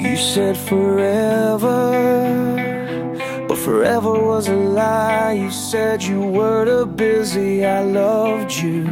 You said forever, but forever was a lie. You said you were too busy. I loved you,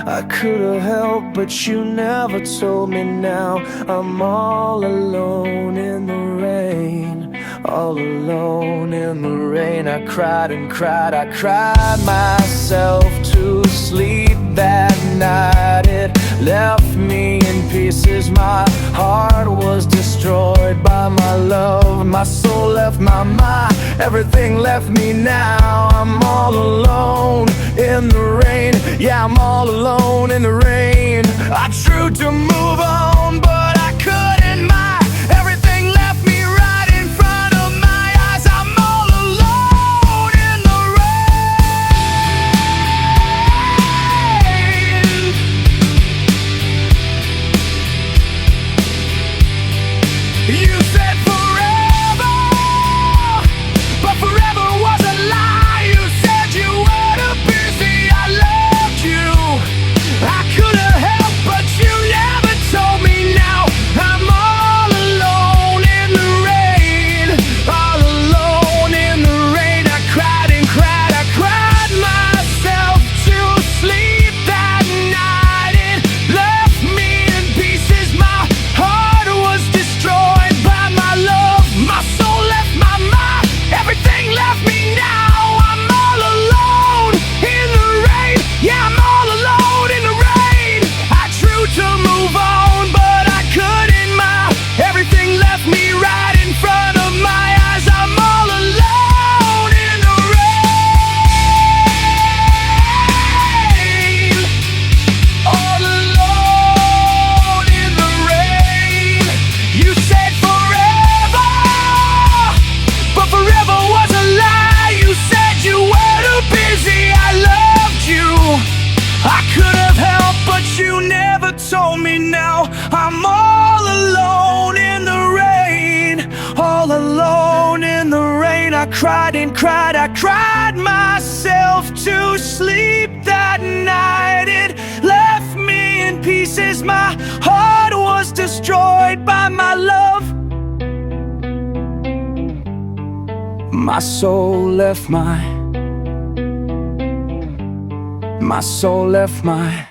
I could've helped, but you never told me. Now I'm all alone in the rain, all alone in the rain. I cried and cried, I cried myself to sleep that night. It left me in pieces. My heart was destroyed by my love. My soul left my mind, everything left me. Now I'm all alone in the rain. Yeah, I'm all alone in the rain. I tried to move on, but I couldn't. My everything left me right in front of my eyes. I'm all alone in the rain. You said forever, but forever was a lie. You said you were too busy. I loved you, I could've helped, but you never told me. Now I'm all alone in the rain, all alone in the rain. I cried and cried, I cried myself to sleep that night. It left me in pieces. My heart was destroyed by my love. My soul left my mind, everything left me. Now I'm all alone in the rain. Yeah, I'm all alone in the rain. I tried to move on, but I couldn't. My everything left me right in front of my eyes. I'm all alone in the rain, all alone in the rain. You said forever, but forever was a lie. You said you were too busy. I loved you, I could've helped, but you never told me. Now I'm all alone in the rain, all alone in the rain. I cried and cried, I cried myself to sleep that night. It left me in pieces. My heart was destroyed by my love. My soul left my soul left my